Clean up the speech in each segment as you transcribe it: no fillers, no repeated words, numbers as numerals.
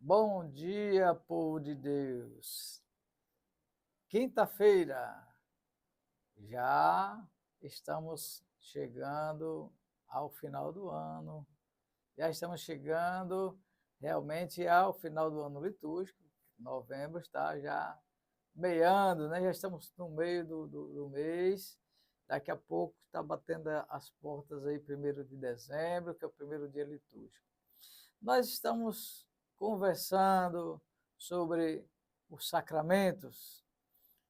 Bom dia, povo de Deus. Quinta-feira, já estamos chegando ao final do ano, já estamos chegando realmente ao final do ano litúrgico. Novembro está já meiando, né? Já estamos no meio do mês. Daqui a pouco está batendo as portas aí, 1º de dezembro, que é o primeiro dia litúrgico. Nós estamos conversando sobre os sacramentos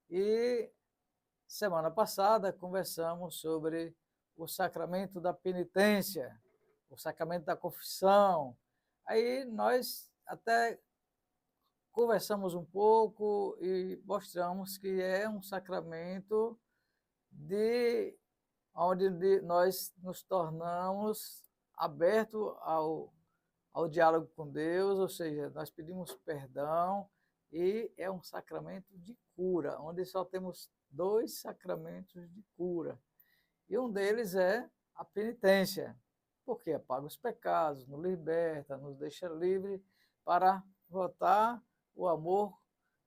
e semana passada conversamos sobre o sacramento da penitência, o sacramento da confissão. Aí nós até conversamos um pouco e mostramos que é um sacramento de onde nós nos tornamos abertos ao diálogo com Deus, ou seja, nós pedimos perdão e é um sacramento de cura, onde só temos dois sacramentos de cura. E um deles é a penitência, porque apaga os pecados, nos liberta, nos deixa livre para votar o amor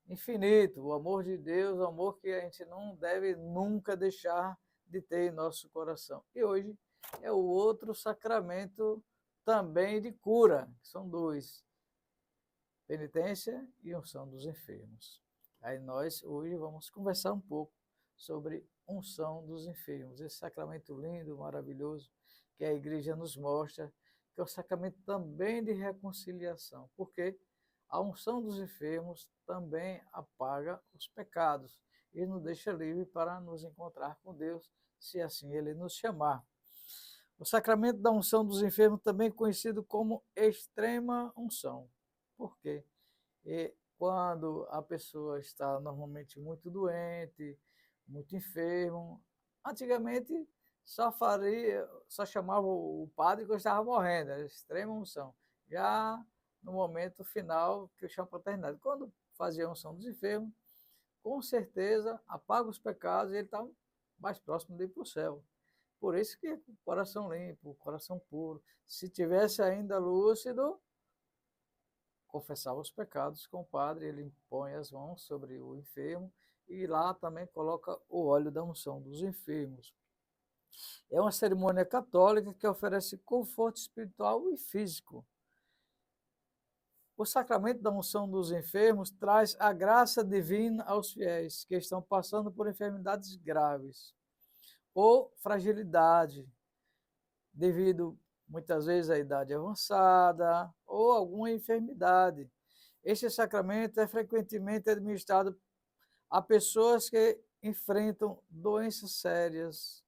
infinito, o amor de Deus, o amor que a gente não deve nunca deixar de ter em nosso coração. E hoje é o outro sacramento também de cura, que são dois, penitência e unção dos enfermos. Aí nós hoje vamos conversar um pouco sobre unção dos enfermos, esse sacramento lindo, maravilhoso, que a igreja nos mostra, que é um sacramento também de reconciliação, porque a unção dos enfermos também apaga os pecados e nos deixa livre para nos encontrar com Deus, se assim Ele nos chamar. O sacramento da unção dos enfermos, também conhecido como extrema unção. Por quê? E quando a pessoa está normalmente muito doente, muito enfermo, antigamente só chamava o padre quando estava morrendo, era extrema unção. Já no momento final, que eu chamo paternidade, quando fazia a unção dos enfermos, com certeza apaga os pecados e ele está mais próximo de ir para o céu. Por isso que coração limpo, coração puro. Se tivesse ainda lúcido, confessava os pecados com o padre, ele impõe as mãos sobre o enfermo e lá também coloca o óleo da unção dos enfermos. É uma cerimônia católica que oferece conforto espiritual e físico. O sacramento da unção dos enfermos traz a graça divina aos fiéis que estão passando por enfermidades graves ou fragilidade, devido muitas vezes à idade avançada ou alguma enfermidade. Este sacramento é frequentemente administrado a pessoas que enfrentam doenças sérias,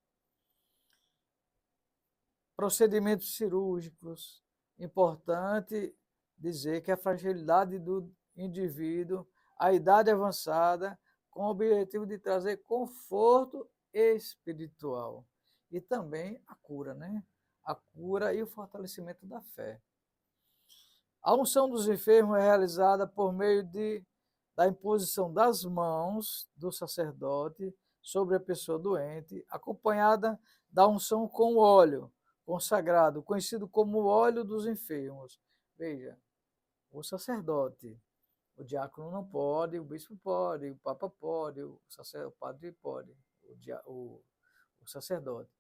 procedimentos cirúrgicos. Importante dizer que a fragilidade do indivíduo, a idade avançada, com o objetivo de trazer conforto espiritual e também a cura, né? A cura e o fortalecimento da fé. A unção dos enfermos é realizada por meio da imposição das mãos do sacerdote sobre a pessoa doente, acompanhada da unção com óleo consagrado, conhecido como óleo dos enfermos. Veja, o sacerdote, o diácono não pode, o bispo pode, o papa pode, o padre pode, o sacerdote.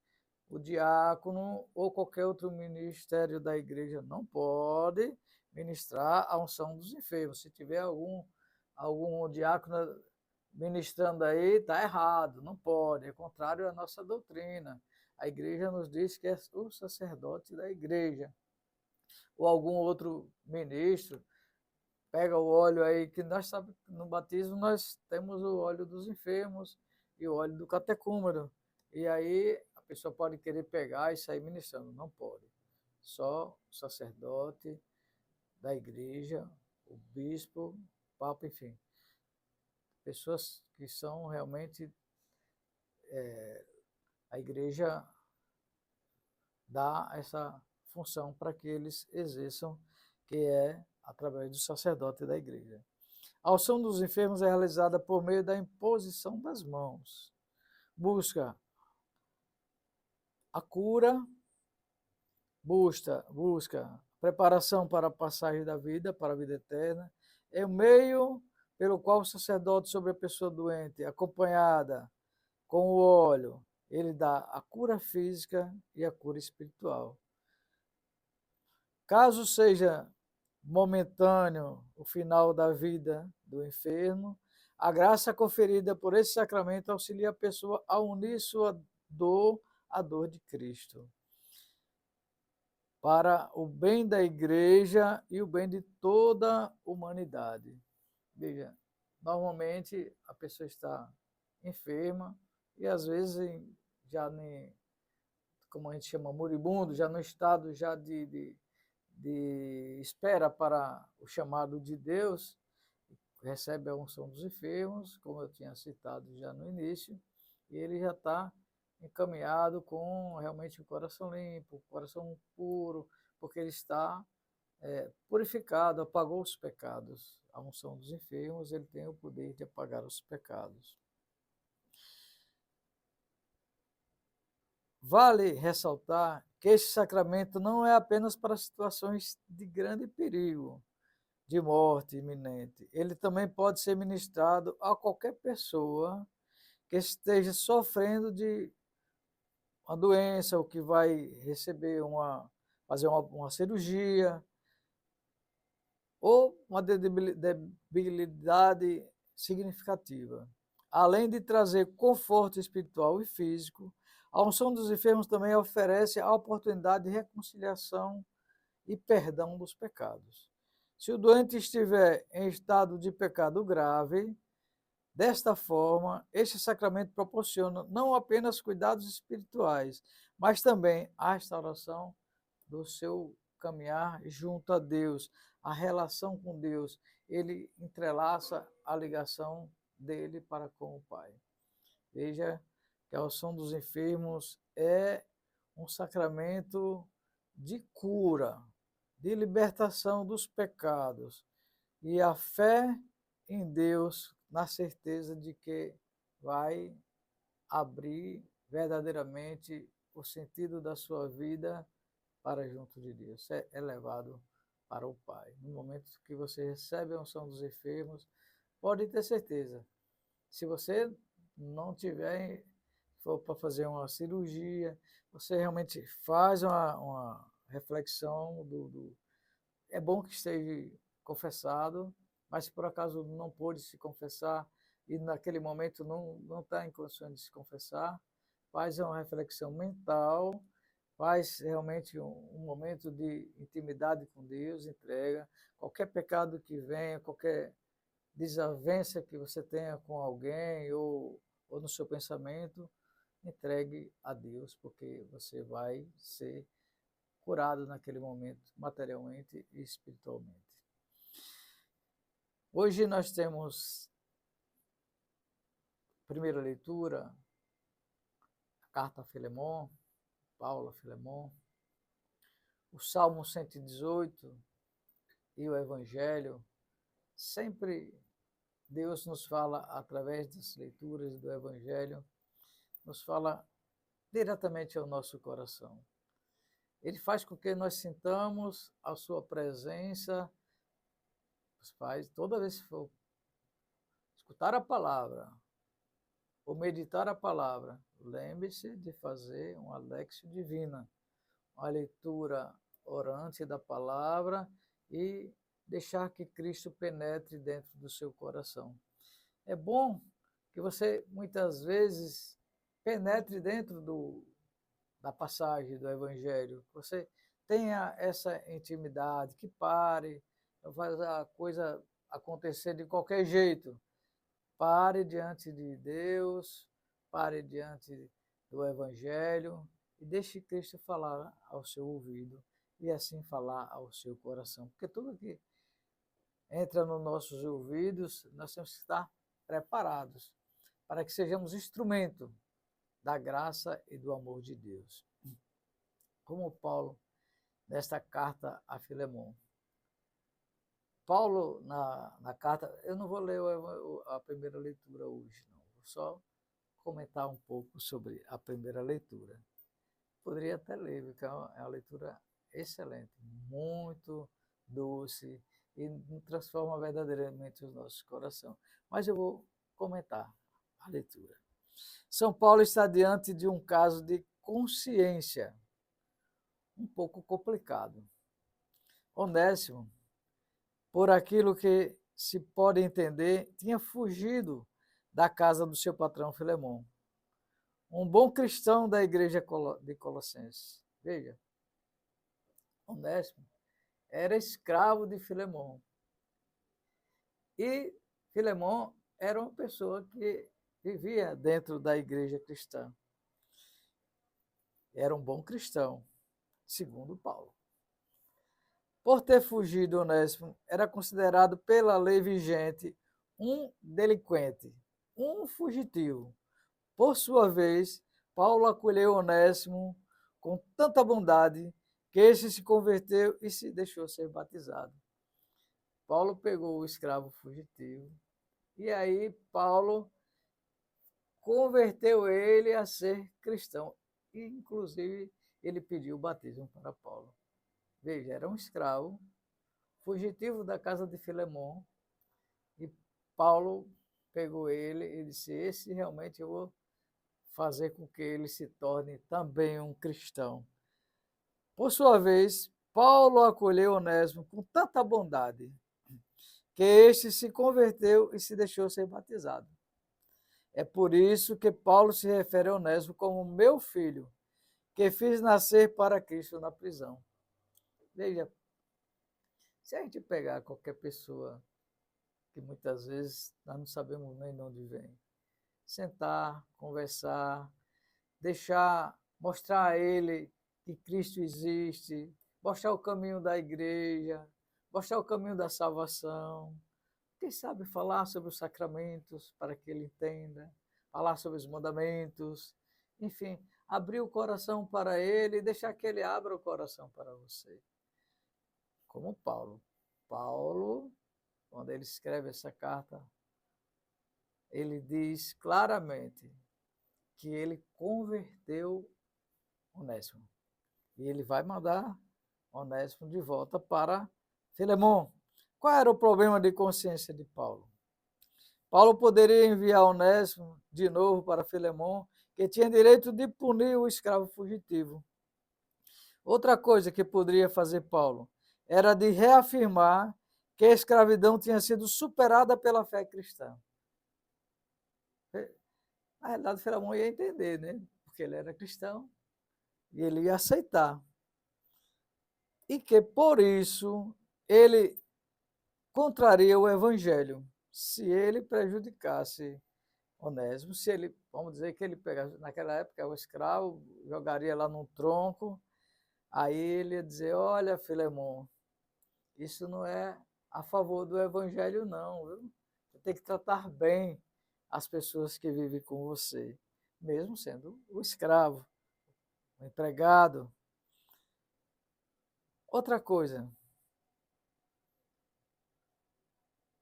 O diácono ou qualquer outro ministério da igreja não pode ministrar a unção dos enfermos. Se tiver algum diácono ministrando aí, está errado, não pode, é contrário à nossa doutrina. A igreja nos diz que é o sacerdote da igreja. Ou algum outro ministro, pega o óleo aí, que nós sabemos, no batismo nós temos o óleo dos enfermos e o óleo do catecúmeno. E aí a pessoa pode querer pegar e sair ministrando. Não pode. Só o sacerdote da igreja, o bispo, o papa, enfim. Pessoas que são realmente... a igreja dá essa função para que eles exerçam, que é através do sacerdote da igreja. A unção dos enfermos é realizada por meio da imposição das mãos. Busca a cura, busca preparação para a passagem da vida, para a vida eterna. É o meio pelo qual o sacerdote sobre a pessoa doente, acompanhada com o óleo, ele dá a cura física e a cura espiritual. Caso seja momentâneo o final da vida do enfermo, a graça conferida por esse sacramento auxilia a pessoa a unir sua dor à dor de Cristo, para o bem da igreja e o bem de toda a humanidade. Veja, normalmente a pessoa está enferma e às vezes já nem, como a gente chama, moribundo, já no estado já de espera para o chamado de Deus, recebe a unção dos enfermos, como eu tinha citado já no início, e ele já está encaminhado com realmente o coração limpo, o coração puro, porque ele está purificado, apagou os pecados. A unção dos enfermos, ele tem o poder de apagar os pecados. Vale ressaltar que esse sacramento não é apenas para situações de grande perigo, de morte iminente. Ele também pode ser ministrado a qualquer pessoa que esteja sofrendo de uma doença ou que vai receber fazer uma cirurgia ou uma debilidade significativa. Além de trazer conforto espiritual e físico, a unção dos enfermos também oferece a oportunidade de reconciliação e perdão dos pecados. Se o doente estiver em estado de pecado grave, desta forma, este sacramento proporciona não apenas cuidados espirituais, mas também a restauração do seu caminhar junto a Deus, a relação com Deus. Ele entrelaça a ligação dele para com o Pai. Veja que a unção dos enfermos é um sacramento de cura, de libertação dos pecados e a fé em Deus na certeza de que vai abrir verdadeiramente o sentido da sua vida para junto de Deus, é levado para o Pai. No momento que você recebe a unção dos enfermos, pode ter certeza, se você não tiver, for para fazer uma cirurgia, você realmente faz uma reflexão é bom que esteja confessado, mas se por acaso não pôde se confessar e naquele momento não está em condições de se confessar, faz uma reflexão mental, faz realmente um momento de intimidade com Deus, entrega qualquer pecado que venha, qualquer desavença que você tenha com alguém ou no seu pensamento, entregue a Deus, porque você vai ser curado naquele momento, materialmente e espiritualmente. Hoje nós temos primeira leitura, a carta a Filemon, Paulo a Filemon, o Salmo 118 e o Evangelho. Sempre Deus nos fala através das leituras do Evangelho, nos fala diretamente ao nosso coração. Ele faz com que nós sintamos a sua presença. Os pais, toda vez que for escutar a palavra ou meditar a palavra, lembre-se de fazer uma Lexio Divina, uma leitura orante da palavra e deixar que Cristo penetre dentro do seu coração. É bom que você, muitas vezes, penetre dentro da passagem do Evangelho, que você tenha essa intimidade, que pare, não faz a coisa acontecer de qualquer jeito. Pare diante de Deus, pare diante do Evangelho e deixe Cristo falar ao seu ouvido e assim falar ao seu coração. Porque tudo que entra nos nossos ouvidos, nós temos que estar preparados para que sejamos instrumento da graça e do amor de Deus. Como Paulo, nesta carta a Filemon. Paulo, na carta, eu não vou ler a primeira leitura hoje, não. Vou só comentar um pouco sobre a primeira leitura. Poderia até ler, porque é uma leitura excelente, muito doce e transforma verdadeiramente o nosso coração. Mas eu vou comentar a leitura. São Paulo está diante de um caso de consciência um pouco complicado. Onésimo, por aquilo que se pode entender, tinha fugido da casa do seu patrão Filemão, um bom cristão da igreja de Colossenses. Veja, Onésimo era escravo de Filemão. E Filemão era uma pessoa que vivia dentro da igreja cristã. Era um bom cristão, segundo Paulo. Por ter fugido, Onésimo era considerado pela lei vigente um delinquente, um fugitivo. Por sua vez, Paulo acolheu Onésimo com tanta bondade que este se converteu e se deixou ser batizado. Paulo pegou o escravo fugitivo e aí Paulo converteu ele a ser cristão. E, inclusive, ele pediu o batismo para Paulo. Veja, era um escravo, fugitivo da casa de Filemão, e Paulo pegou ele e disse, esse realmente eu vou fazer com que ele se torne também um cristão. Por sua vez, Paulo acolheu Onésimo com tanta bondade, que este se converteu e se deixou ser batizado. É por isso que Paulo se refere a Onésimo como meu filho, que fiz nascer para Cristo na prisão. Veja, se a gente pegar qualquer pessoa que muitas vezes nós não sabemos nem de onde vem, sentar, conversar, mostrar a ele que Cristo existe, mostrar o caminho da igreja, mostrar o caminho da salvação. Quem sabe falar sobre os sacramentos para que ele entenda, falar sobre os mandamentos, enfim, abrir o coração para ele e deixar que ele abra o coração para você. Como Paulo. Paulo, quando ele escreve essa carta, ele diz claramente que ele converteu Onésimo. E ele vai mandar Onésimo de volta para Filemão. Qual era o problema de consciência de Paulo? Paulo poderia enviar Onésimo de novo para Filemão, que tinha direito de punir o escravo fugitivo. Outra coisa que poderia fazer Paulo era de reafirmar que a escravidão tinha sido superada pela fé cristã. Na realidade, Filemão ia entender, né? Porque ele era cristão e ele ia aceitar. E que, por isso, ele contraria o evangelho se ele prejudicasse Onésimo, se ele, vamos dizer que ele pegasse, naquela época, o escravo, jogaria lá num tronco, aí ele ia dizer, olha, Filemão, isso não é a favor do evangelho, não, viu? Você tem que tratar bem as pessoas que vivem com você, mesmo sendo o escravo, o empregado. Outra coisa,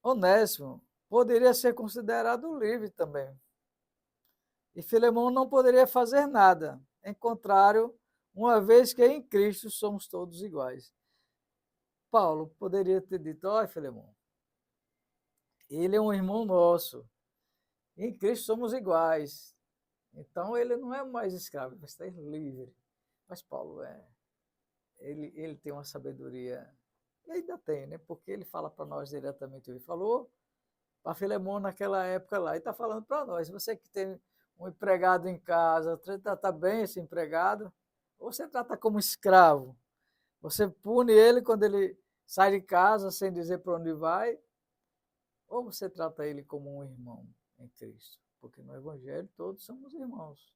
Onésimo poderia ser considerado livre também. E Filemão não poderia fazer nada, em contrário, uma vez que em Cristo somos todos iguais. Paulo poderia ter dito, olha, Filemão, ele é um irmão nosso, em Cristo somos iguais. Então ele não é mais escravo, ele vai estar livre. Mas Paulo ele tem uma sabedoria, e ainda tem, né? Porque ele fala para nós diretamente, ele falou para Filemão naquela época lá, e está falando para nós, você que tem um empregado em casa, trata bem esse empregado, ou você trata como escravo, você pune ele quando ele sai de casa sem dizer para onde vai, ou você trata ele como um irmão em Cristo, porque no Evangelho todos somos irmãos,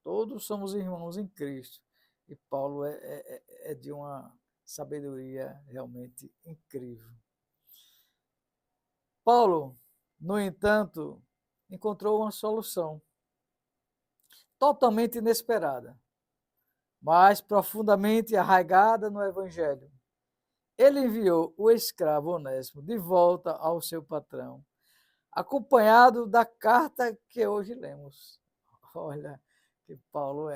todos somos irmãos em Cristo, e Paulo é de uma sabedoria realmente incrível. Paulo, no entanto, encontrou uma solução totalmente inesperada, mas profundamente arraigada no Evangelho. Ele enviou o escravo Onésimo de volta ao seu patrão, acompanhado da carta que hoje lemos. Olha que Paulo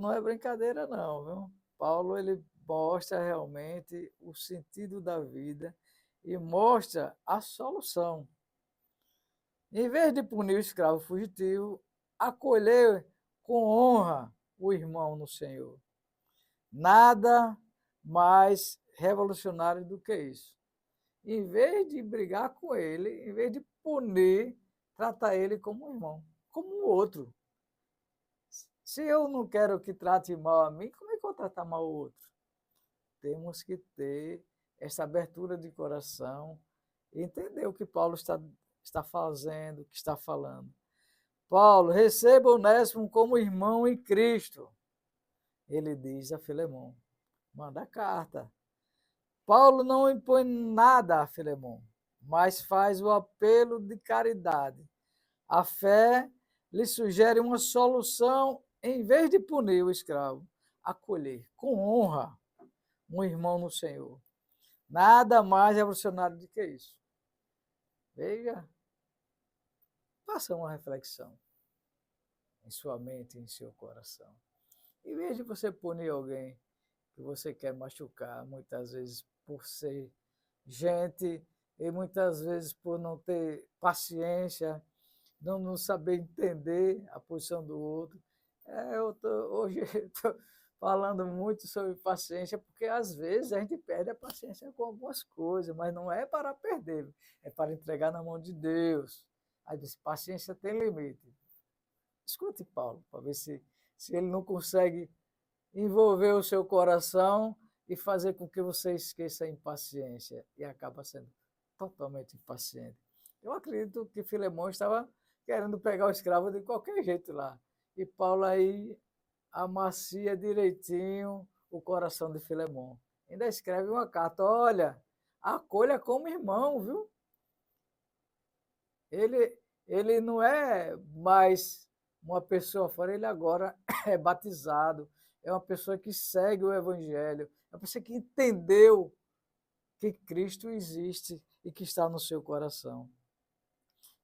não é brincadeira não, viu? Paulo ele mostra realmente o sentido da vida e mostra a solução. Em vez de punir o escravo fugitivo, acolher com honra o irmão no Senhor. Nada mais revolucionário do que isso. Em vez de brigar com ele, em vez de punir, tratar ele como um irmão, como um outro. Se eu não quero que trate mal a mim, como é que eu vou tratar mal o outro? Temos que ter essa abertura de coração e entender o que Paulo está fazendo, o que está falando. Paulo, receba Onésimo como irmão em Cristo. Ele diz a Filemão, manda a carta. Paulo não impõe nada a Filemão, mas faz o apelo de caridade. A fé lhe sugere uma solução em vez de punir o escravo, acolher com honra um irmão no Senhor. Nada mais revolucionário do que isso. Veja, faça uma reflexão em sua mente, em seu coração. Em vez de você punir alguém que você quer machucar, muitas vezes por ser gente e muitas vezes por não ter paciência, não saber entender a posição do outro. Hoje estou falando muito sobre paciência, porque às vezes a gente perde a paciência com algumas coisas, mas não é para perder, é para entregar na mão de Deus. Aí diz, paciência tem limite. Escute Paulo, para ver se ele não consegue envolver o seu coração e fazer com que você esqueça a impaciência e acaba sendo totalmente impaciente. Eu acredito que Filemão estava querendo pegar o escravo de qualquer jeito lá. E Paulo aí amacia direitinho o coração de Filemão. Ainda escreve uma carta, olha, acolha como irmão, viu? Ele não é mais uma pessoa fora, ele agora é batizado, é uma pessoa que segue o Evangelho, é uma pessoa que entendeu que Cristo existe e que está no seu coração.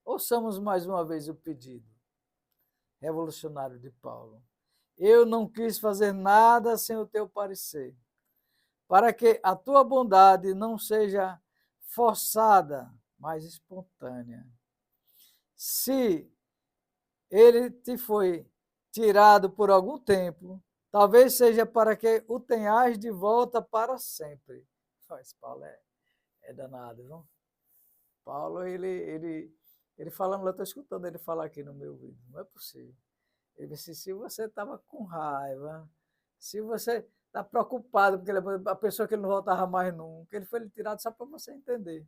Ouçamos mais uma vez o pedido revolucionário de Paulo. Eu não quis fazer nada sem o teu parecer, para que a tua bondade não seja forçada, mas espontânea. Se ele te foi tirado por algum tempo, talvez seja para que o tenhas de volta para sempre. Mas Paulo é danado, não? Paulo, ele falando, eu estou escutando ele falar aqui no meu vídeo, não é possível. Ele disse, se você estava com raiva, se você está preocupado, porque a pessoa que ele não voltava mais nunca, ele foi tirado só para você entender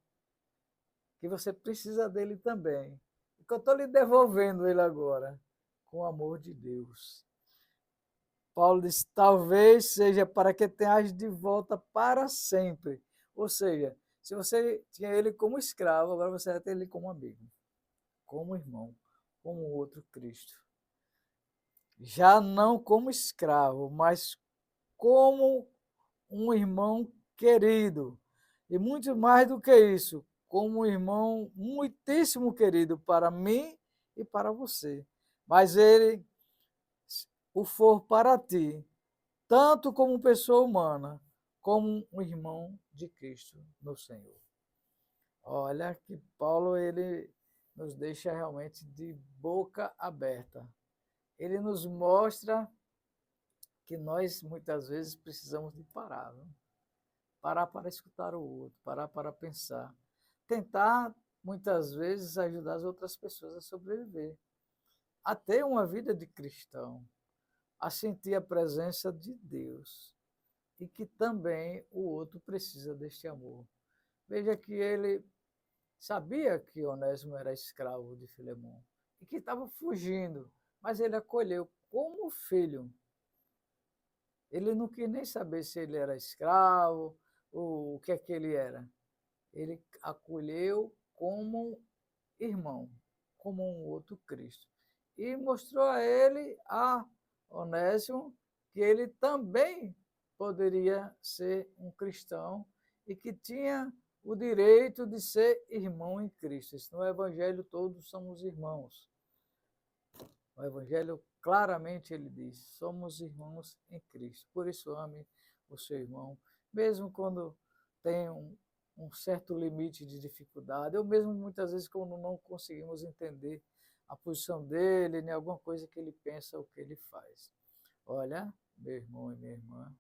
que você precisa dele também. E que eu estou lhe devolvendo ele agora, com o amor de Deus. Paulo diz, talvez seja para que tenhas de volta para sempre. Ou seja, se você tinha ele como escravo, agora você vai ter ele como amigo, como irmão, como outro Cristo. Já não como escravo, mas como um irmão querido. E muito mais do que isso, como um irmão muitíssimo querido para mim e para você. Mas ele o for para ti, tanto como pessoa humana, como um irmão de Cristo no Senhor. Olha que Paulo ele nos deixa realmente de boca aberta. Ele nos mostra que nós muitas vezes precisamos de parar, não? Parar para escutar o outro, parar para pensar, tentar muitas vezes ajudar as outras pessoas a sobreviver, a ter uma vida de cristão, a sentir a presença de Deus e que também o outro precisa deste amor. Veja que ele sabia que Onésimo era escravo de Filemão e que estava fugindo, mas ele acolheu como filho. Ele não quis nem saber se ele era escravo ou o que é que ele era. Ele acolheu como irmão, como um outro Cristo. E mostrou a ele, a Onésimo, que ele também poderia ser um cristão e que tinha o direito de ser irmão em Cristo. No Evangelho todos somos irmãos. No Evangelho claramente ele diz, somos irmãos em Cristo. Por isso ame o seu irmão, mesmo quando tem um certo limite de dificuldade, ou mesmo muitas vezes quando não conseguimos entender a posição dele, nem alguma coisa que ele pensa ou que ele faz. Olha, meu irmão e minha irmã,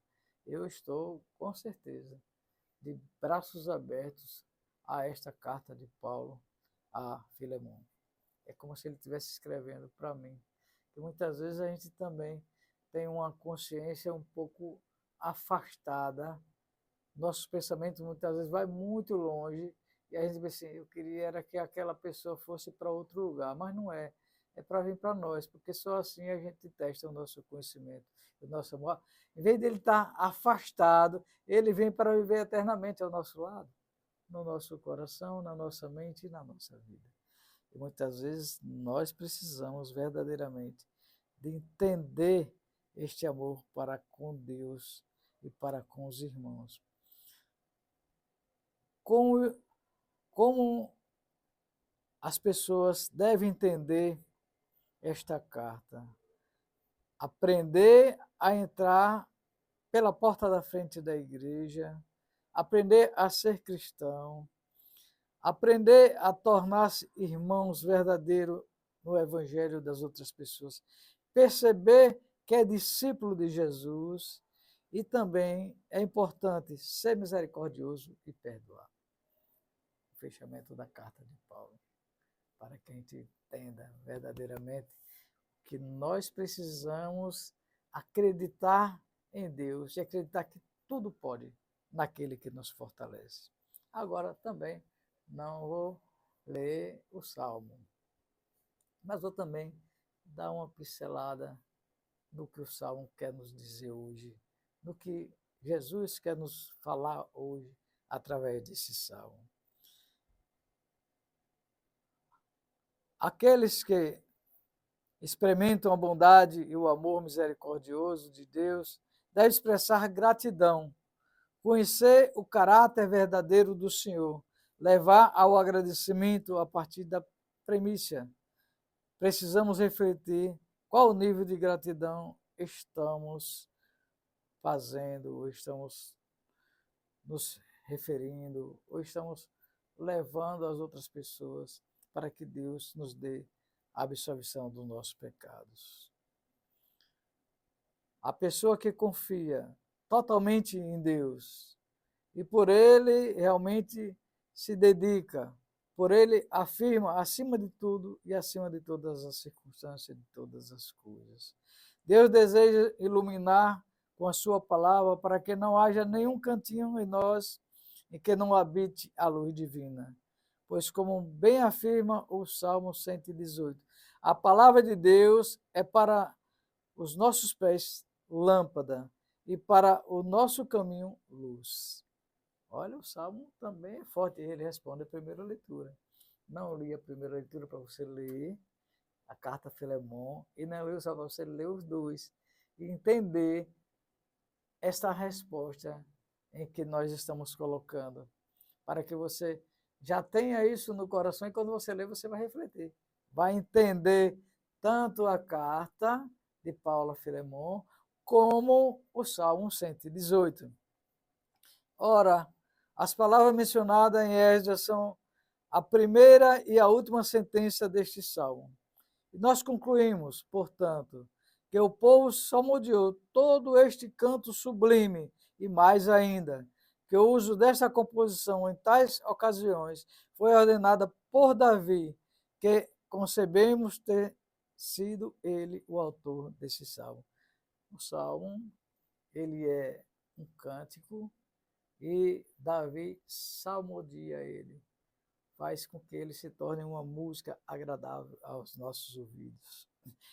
eu estou com certeza de braços abertos a esta carta de Paulo a Filemon. É como se ele estivesse escrevendo para mim. E muitas vezes a gente também tem uma consciência um pouco afastada. Nossos pensamentos muitas vezes vai muito longe e a gente diz assim, eu queria era que aquela pessoa fosse para outro lugar, mas não é. É para vir para nós, porque só assim a gente testa o nosso conhecimento, o nosso amor. Em vez de ele estar afastado, ele vem para viver eternamente ao nosso lado, no nosso coração, na nossa mente e na nossa vida. E muitas vezes nós precisamos verdadeiramente de entender este amor para com Deus e para com os irmãos. Como as pessoas devem entender esta carta? Aprender a entrar pela porta da frente da igreja, aprender a ser cristão, aprender a tornar-se irmãos verdadeiros no evangelho das outras pessoas, perceber que é discípulo de Jesus e também é importante ser misericordioso e perdoar. O fechamento da carta de Paulo, para que a gente entenda verdadeiramente que nós precisamos acreditar em Deus e acreditar que tudo pode naquele que nos fortalece. Agora também não vou ler o Salmo, mas vou também dar uma pincelada no que o Salmo quer nos dizer hoje, no que Jesus quer nos falar hoje através desse Salmo. Aqueles que experimentam a bondade e o amor misericordioso de Deus devem expressar gratidão, conhecer o caráter verdadeiro do Senhor, levar ao agradecimento a partir da premissa. Precisamos refletir qual o nível de gratidão estamos fazendo, ou estamos nos referindo, ou estamos levando as outras pessoas para que Deus nos dê a absolvição dos nossos pecados. A pessoa que confia totalmente em Deus e por ele realmente se dedica, por ele afirma acima de tudo e acima de todas as circunstâncias, de todas as coisas. Deus deseja iluminar com a sua palavra para que não haja nenhum cantinho em nós em que não habite a luz divina. Pois como bem afirma o Salmo 118, a palavra de Deus é para os nossos pés lâmpada e para o nosso caminho luz. Olha, o Salmo também é forte, ele responde a primeira leitura. Não li a primeira leitura para você ler a carta a Filemon e não li o Salmo para você ler os dois e entender esta resposta em que nós estamos colocando, para que você já tenha isso no coração e quando você ler, você vai refletir. Vai entender tanto a carta de Paulo a Filemon, como o Salmo 118. Ora, as palavras mencionadas em Esdras são a primeira e a última sentença deste salmo. E nós concluímos, portanto, que o povo salmodiou todo este canto sublime e mais ainda, que o uso desta composição em tais ocasiões foi ordenada por Davi, que concebemos ter sido ele o autor desse salmo. O salmo, ele é um cântico e Davi salmodia ele, faz com que ele se torne uma música agradável aos nossos ouvidos.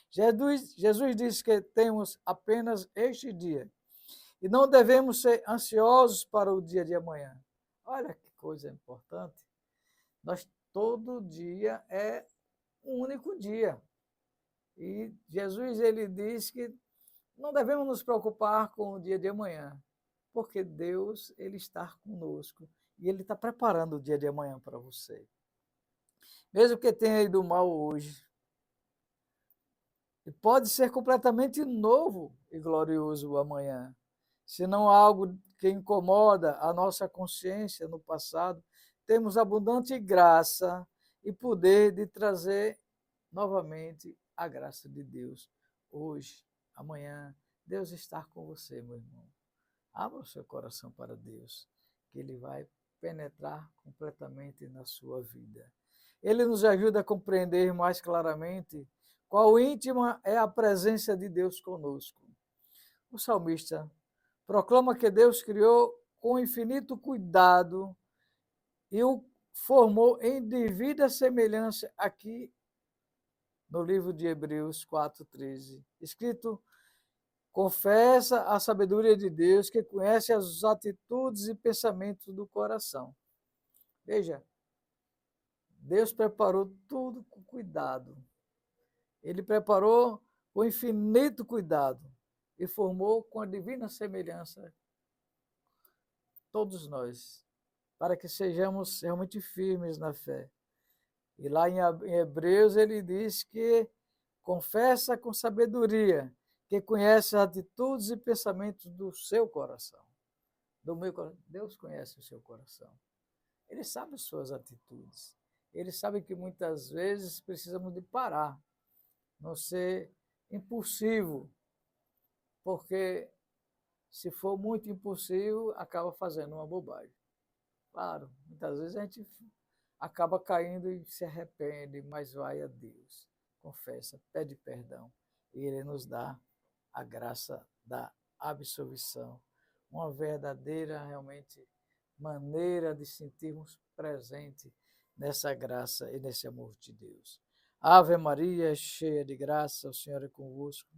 Jesus disse que temos apenas este dia e não devemos ser ansiosos para o dia de amanhã. Olha que coisa importante. Nós todo dia é um único dia. E Jesus ele diz que não devemos nos preocupar com o dia de amanhã, porque Deus ele está conosco e ele está preparando o dia de amanhã para você. Mesmo que tenha ido mal hoje, e pode ser completamente novo e glorioso amanhã, se não algo que incomoda a nossa consciência no passado, temos abundante graça e poder de trazer novamente a graça de Deus hoje, amanhã. Deus está com você, meu irmão. Abra o seu coração para Deus, que Ele vai penetrar completamente na sua vida. Ele nos ajuda a compreender mais claramente qual íntima é a presença de Deus conosco. O salmista proclama que Deus criou com infinito cuidado e o formou em devida semelhança aqui no livro de Hebreus 4:13, escrito: confessa a sabedoria de Deus, que conhece as atitudes e pensamentos do coração. Veja, Deus preparou tudo com cuidado. Ele preparou com infinito cuidado e formou com a divina semelhança todos nós, para que sejamos realmente firmes na fé. E lá em Hebreus ele diz que confessa com sabedoria, que conhece as atitudes e pensamentos do seu coração. Do meu coração. Deus conhece o seu coração. Ele sabe as suas atitudes. Ele sabe que muitas vezes precisamos de parar, não ser impulsivo, porque se for muito impulsivo, acaba fazendo uma bobagem. Claro, muitas vezes a gente acaba caindo e se arrepende, mas vai a Deus, confessa, pede perdão, e Ele nos dá a graça da absolvição, uma verdadeira, realmente, maneira de sentirmos presente nessa graça e nesse amor de Deus. Ave Maria, cheia de graça, o Senhor é convosco.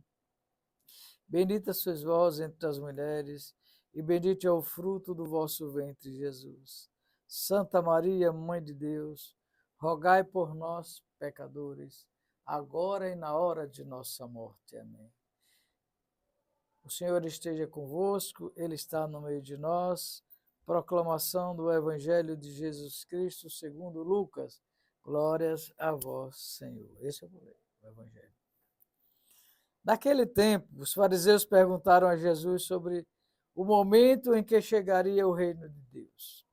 Bendita sois vós entre as mulheres, e bendito é o fruto do vosso ventre, Jesus. Santa Maria, Mãe de Deus, rogai por nós, pecadores, agora e na hora de nossa morte. Amém. O Senhor esteja convosco, Ele está no meio de nós. Proclamação do Evangelho de Jesus Cristo segundo Lucas. Glórias a vós, Senhor. Esse é o Evangelho. Naquele tempo, os fariseus perguntaram a Jesus sobre o momento em que chegaria o reino de Deus.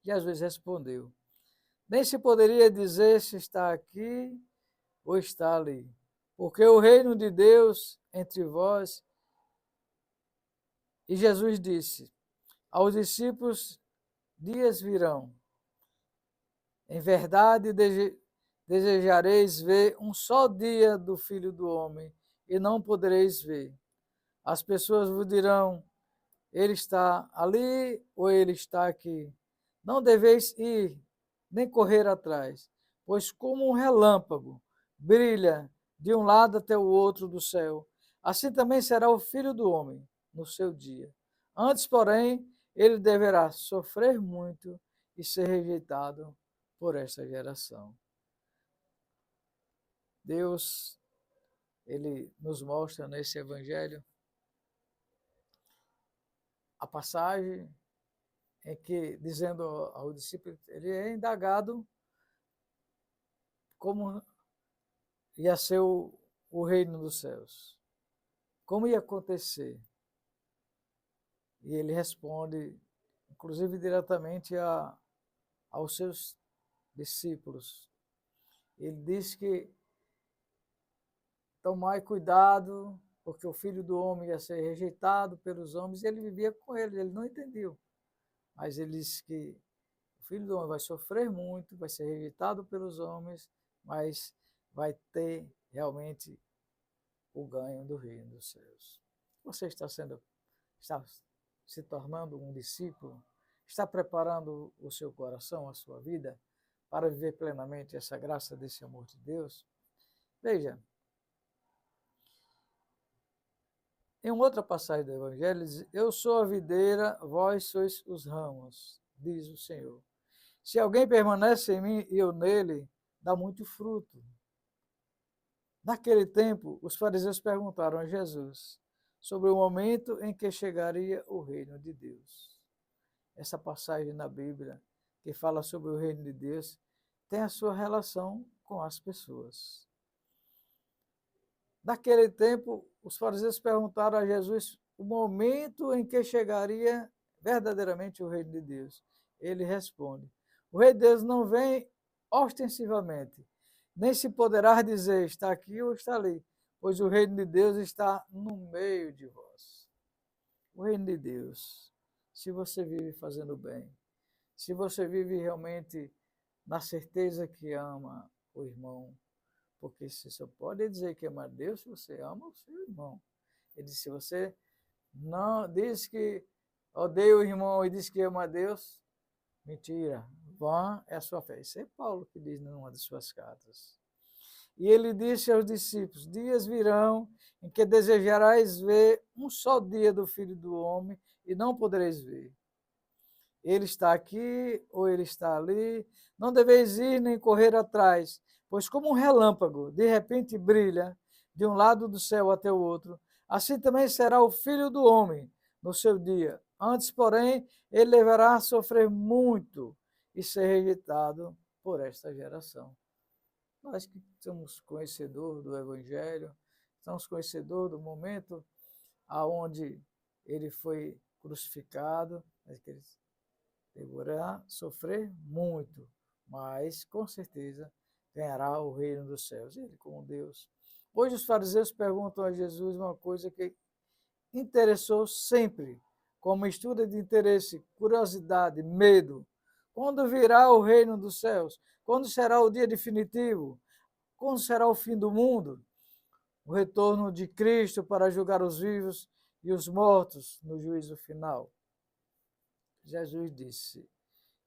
Jesus respondeu: nem se poderia dizer se está aqui ou está ali, porque o reino de Deus entre vós. E Jesus disse aos discípulos: dias virão, em verdade desejareis ver um só dia do Filho do Homem, e não podereis ver. As pessoas vos dirão: ele está ali ou ele está aqui. Não deveis ir, nem correr atrás, pois como um relâmpago brilha de um lado até o outro do céu, assim também será o Filho do Homem no seu dia. Antes, porém, ele deverá sofrer muito e ser rejeitado por esta geração. Deus, ele nos mostra nesse evangelho a passagem em que, dizendo ao discípulo, ele é indagado como ia ser o reino dos céus, como ia acontecer. E ele responde, inclusive diretamente aos seus discípulos. Ele diz que tomai cuidado, porque o Filho do Homem ia ser rejeitado pelos homens, e ele vivia com ele não entendeu. Mas ele disse que o Filho do Homem vai sofrer muito, vai ser rejeitado pelos homens, mas vai ter realmente o ganho do reino dos céus. Você está se tornando um discípulo? Está preparando o seu coração, a sua vida, para viver plenamente essa graça desse amor de Deus? Veja, em uma outra passagem do Evangelho, diz: eu sou a videira, vós sois os ramos, diz o Senhor. Se alguém permanece em mim e eu nele, dá muito fruto. Naquele tempo, os fariseus perguntaram a Jesus sobre o momento em que chegaria o reino de Deus. Essa passagem na Bíblia que fala sobre o reino de Deus tem a sua relação com as pessoas. Naquele tempo, os fariseus perguntaram a Jesus o momento em que chegaria verdadeiramente o reino de Deus. Ele responde: o reino de Deus não vem ostensivamente, nem se poderá dizer está aqui ou está ali, pois o reino de Deus está no meio de vós. O reino de Deus, se você vive fazendo bem, se você vive realmente na certeza que ama o irmão, porque você só pode dizer que ama a Deus se você ama o seu irmão. Ele disse: se você não diz que odeia o irmão e diz que ama a Deus, mentira, vã é a sua fé. Isso é Paulo que diz numa de suas cartas. E ele disse aos discípulos: dias virão em que desejarais ver um só dia do Filho do Homem e não podereis ver. Ele está aqui ou ele está ali. Não deveis ir nem correr atrás, pois como um relâmpago, de repente brilha de um lado do céu até o outro, assim também será o Filho do Homem no seu dia. Antes, porém, ele deverá sofrer muito e ser rejeitado por esta geração. Nós que somos conhecedores do Evangelho, somos conhecedores do momento aonde ele foi crucificado, ele deverá sofrer muito, mas com certeza ganhará o reino dos céus. Ele como Deus. Hoje os fariseus perguntam a Jesus uma coisa que interessou sempre, como mistura de interesse, curiosidade, medo. Quando virá o reino dos céus? Quando será o dia definitivo? Quando será o fim do mundo? O retorno de Cristo para julgar os vivos e os mortos no juízo final. Jesus disse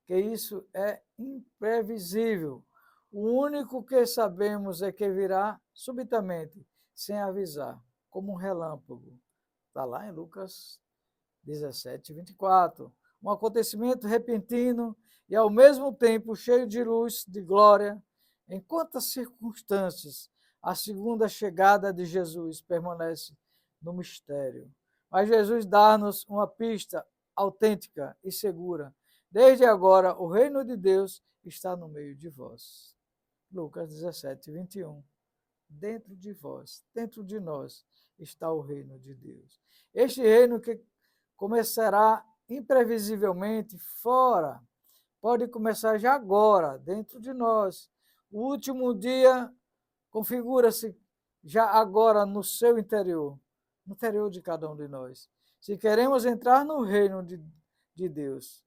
que isso é imprevisível. O único que sabemos é que virá subitamente, sem avisar, como um relâmpago. Está lá em Lucas 17, 24. Um acontecimento repentino e, ao mesmo tempo, cheio de luz, de glória. Em quantas circunstâncias a segunda chegada de Jesus permanece no mistério. Mas Jesus dá-nos uma pista autêntica e segura. Desde agora, o reino de Deus está no meio de vós. Lucas 17, 21. Dentro de vós, dentro de nós, está o reino de Deus. Este reino que começará imprevisivelmente fora, pode começar já agora, dentro de nós. O último dia configura-se já agora no seu interior, no interior de cada um de nós. Se queremos entrar no reino de Deus,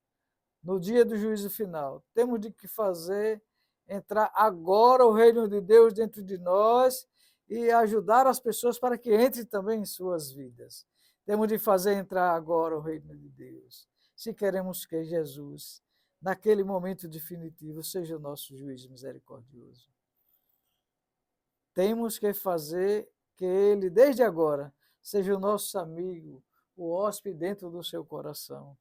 no dia do juízo final, temos de que fazer entrar agora o reino de Deus dentro de nós e ajudar as pessoas para que entre também em suas vidas. Temos de fazer entrar agora o reino de Deus. Se queremos que Jesus, naquele momento definitivo, seja o nosso juiz misericordioso. Temos que fazer que ele, desde agora, seja o nosso amigo, o hóspede dentro do seu coração.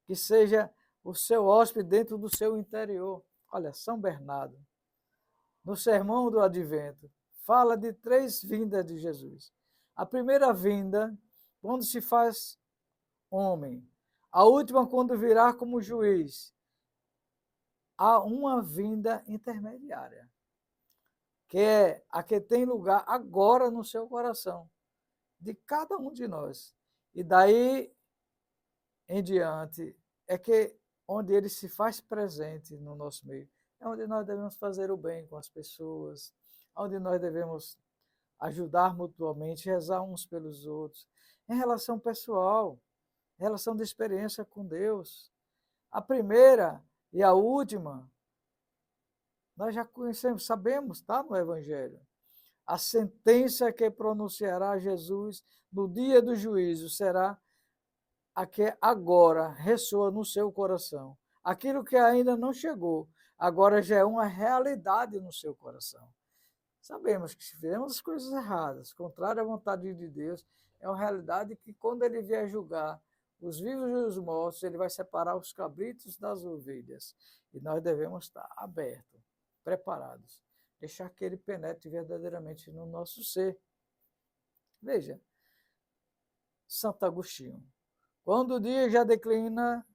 Que seja o seu hóspede dentro do seu interior. Olha, São Bernardo, no Sermão do Advento, fala de 3 vindas de Jesus. A primeira vinda, quando se faz homem. A última, quando virá como juiz. Há uma vinda intermediária, que é a que tem lugar agora no seu coração, de cada um de nós. E daí em diante, é que onde ele se faz presente no nosso meio, é onde nós devemos fazer o bem com as pessoas, onde nós devemos ajudar mutuamente, rezar uns pelos outros, em relação pessoal, em relação de experiência com Deus. A primeira e a última, nós já conhecemos, sabemos, está no Evangelho. A sentença que pronunciará Jesus no dia do juízo será a que agora ressoa no seu coração. Aquilo que ainda não chegou, agora já é uma realidade no seu coração. Sabemos que se fizermos as coisas erradas, contrário à vontade de Deus, é uma realidade que quando ele vier julgar os vivos e os mortos, ele vai separar os cabritos das ovelhas. E nós devemos estar abertos, preparados, deixar que ele penetre verdadeiramente no nosso ser. Veja, Santo Agostinho. Quando o dia já declina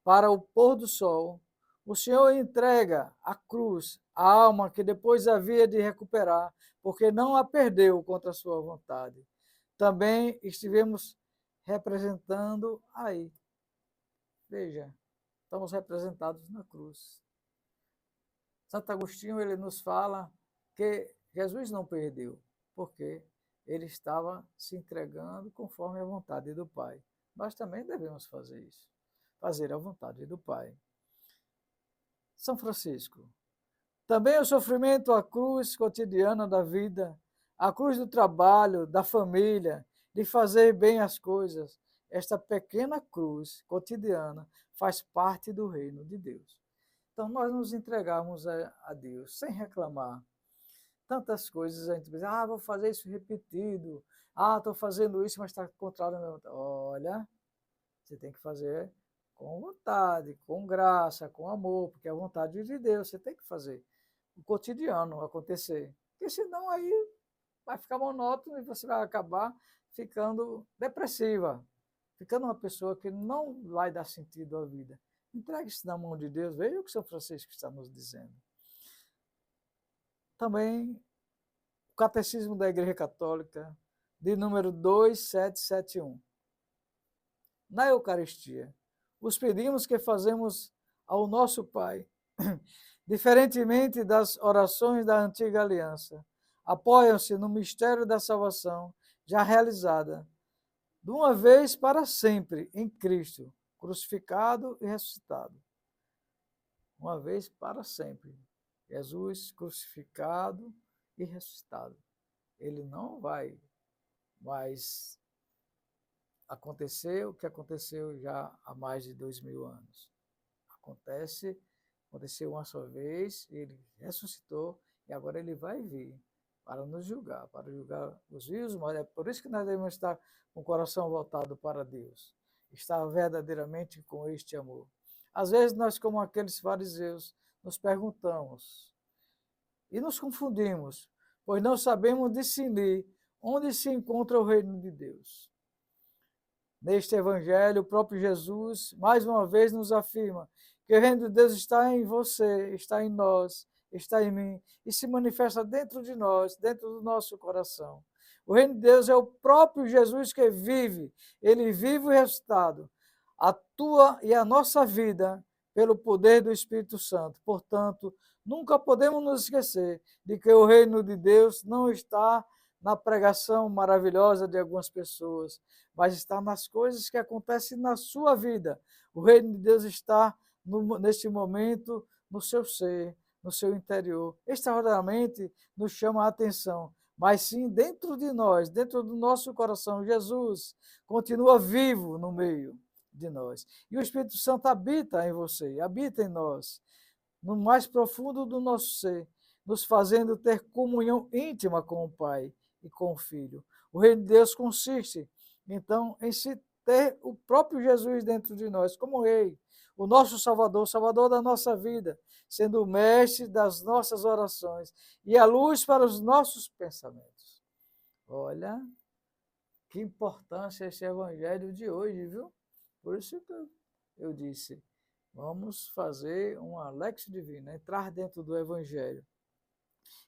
para o pôr do sol, o Senhor entrega à cruz a alma que depois havia de recuperar, porque não a perdeu contra a sua vontade. Também estivemos representando aí. Veja, estamos representados na cruz. Santo Agostinho, ele nos fala que Jesus não perdeu, porque ele estava se entregando conforme a vontade do Pai. Nós também devemos fazer isso, fazer a vontade do Pai. São Francisco. Também o sofrimento, a cruz cotidiana da vida, a cruz do trabalho, da família, de fazer bem as coisas. Esta pequena cruz cotidiana faz parte do reino de Deus. Então, nós nos entregarmos a Deus sem reclamar. Tantas coisas a gente diz, vou fazer isso repetido, estou fazendo isso, mas está contrário ao meu vontade. Olha, você tem que fazer com vontade, com graça, com amor, porque é a vontade de Deus, você tem que fazer o cotidiano acontecer. Porque senão aí vai ficar monótono e você vai acabar ficando depressiva, ficando uma pessoa que não vai dar sentido à vida. Entregue-se na mão de Deus, veja o que São Francisco está nos dizendo. Também o Catecismo da Igreja Católica, de número 2771. Na Eucaristia, os pedimos que fazemos ao nosso Pai, diferentemente das orações da antiga aliança, apoiam-se no mistério da salvação já realizada, de uma vez para sempre, em Cristo, crucificado e ressuscitado. Uma vez para sempre. Jesus crucificado e ressuscitado. Ele não vai mais acontecer o que aconteceu já há mais de 2000 anos. Aconteceu uma só vez, ele ressuscitou e agora ele vai vir para nos julgar, para julgar os vivos, mas é por isso que nós devemos estar com o coração voltado para Deus, estar verdadeiramente com este amor. Às vezes nós, como aqueles fariseus, nos perguntamos e nos confundimos, pois não sabemos discernir onde se encontra o reino de Deus. Neste evangelho, o próprio Jesus, mais uma vez, nos afirma que o reino de Deus está em você, está em nós, está em mim, e se manifesta dentro de nós, dentro do nosso coração. O reino de Deus é o próprio Jesus que vive, ele vivo e ressuscitado, a tua e a nossa vida pelo poder do Espírito Santo. Portanto, nunca podemos nos esquecer de que o reino de Deus não está na pregação maravilhosa de algumas pessoas, mas está nas coisas que acontecem na sua vida. O reino de Deus está neste momento no seu ser, no seu interior. Extraordinariamente nos chama a atenção, mas sim dentro de nós, dentro do nosso coração. Jesus continua vivo no meio de nós. E o Espírito Santo habita em você, habita em nós, no mais profundo do nosso ser, nos fazendo ter comunhão íntima com o Pai e com o Filho. O reino de Deus consiste, então, em se ter o próprio Jesus dentro de nós, como Rei, o nosso Salvador, o Salvador da nossa vida, sendo o mestre das nossas orações e a luz para os nossos pensamentos. Olha, que importância esse evangelho de hoje, viu? Por isso que eu disse, vamos fazer uma Lexio Divina, entrar dentro do evangelho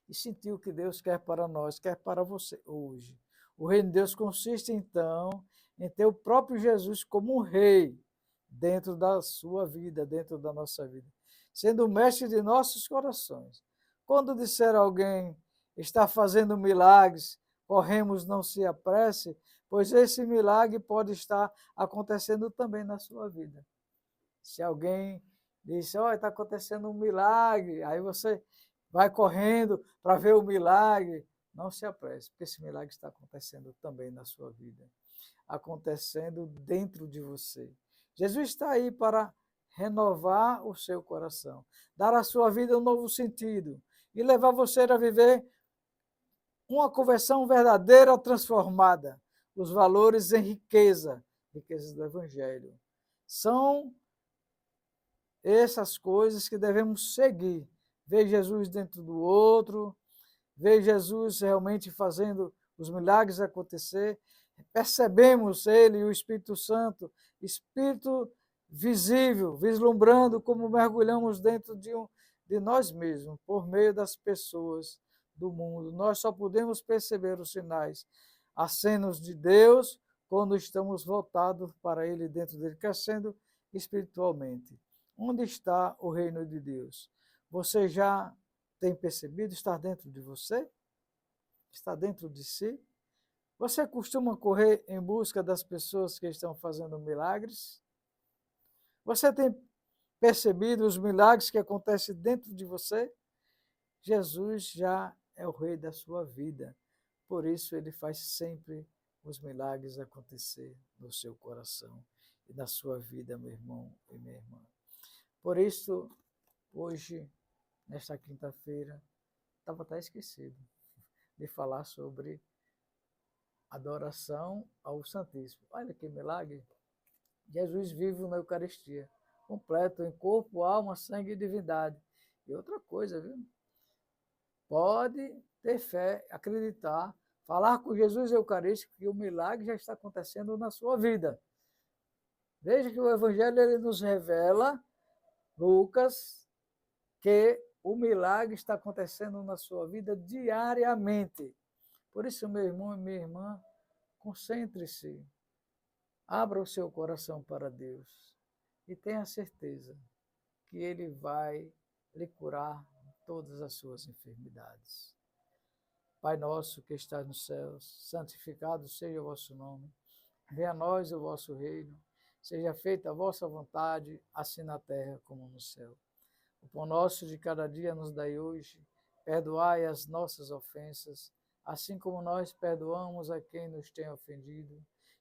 e sentir o que Deus quer para nós, quer para você hoje. O reino de Deus consiste, então, em ter o próprio Jesus como um rei dentro da sua vida, dentro da nossa vida, sendo o mestre de nossos corações. Quando disser a alguém, está fazendo milagres, corremos, não se apresse, pois esse milagre pode estar acontecendo também na sua vida. Se alguém diz, está acontecendo um milagre, aí você vai correndo para ver o milagre, não se apresse, porque esse milagre está acontecendo também na sua vida, acontecendo dentro de você. Jesus está aí para renovar o seu coração, dar à sua vida um novo sentido e levar você a viver uma conversão verdadeira, transformada, os valores em riquezas do Evangelho. São essas coisas que devemos seguir. Ver Jesus dentro do outro, ver Jesus realmente fazendo os milagres acontecer, percebemos Ele e o Espírito Santo, Espírito visível, vislumbrando como mergulhamos dentro de nós mesmos, por meio das pessoas do mundo. Nós só podemos perceber os sinais, acenos de Deus quando estamos voltados para Ele, dentro dele, crescendo espiritualmente. Onde está o reino de Deus? Você já tem percebido? Está dentro de você? Está dentro de si? Você costuma correr em busca das pessoas que estão fazendo milagres? Você tem percebido os milagres que acontecem dentro de você? Jesus já é o rei da sua vida. Por isso ele faz sempre os milagres acontecer no seu coração e na sua vida, meu irmão e minha irmã. Por isso, hoje, nesta quinta-feira, estava até esquecido de falar sobre adoração ao Santíssimo. Olha que milagre! Jesus vivo na Eucaristia, completo em corpo, alma, sangue e divindade. E outra coisa, viu? Pode ter fé, acreditar, falar com Jesus Eucarístico que o milagre já está acontecendo na sua vida. Veja que o Evangelho ele nos revela, Lucas, que o milagre está acontecendo na sua vida diariamente. Por isso, meu irmão e minha irmã, concentre-se, abra o seu coração para Deus e tenha certeza que Ele vai lhe curar todas as suas enfermidades. Pai nosso que estás nos céus, santificado seja o vosso nome. Venha a nós o vosso reino. Seja feita a vossa vontade, assim na terra como no céu. O pão nosso de cada dia nos dai hoje. Perdoai as nossas ofensas, assim como nós perdoamos a quem nos tem ofendido.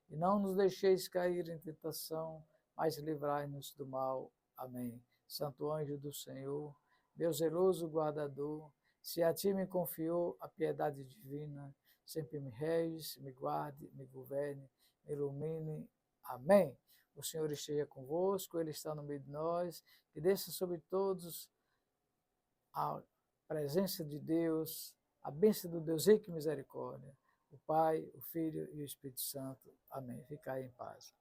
E não nos deixeis cair em tentação, mas livrai-nos do mal. Amém. Santo anjo do Senhor, meu zeloso guardador, se a ti me confiou a piedade divina, sempre me reges, me guarde, me governe, me ilumine. Amém. O Senhor esteja convosco, Ele está no meio de nós, que desça sobre todos a presença de Deus, a bênção do Deus rico e misericórdia, o Pai, o Filho e o Espírito Santo. Amém. Ficai em paz.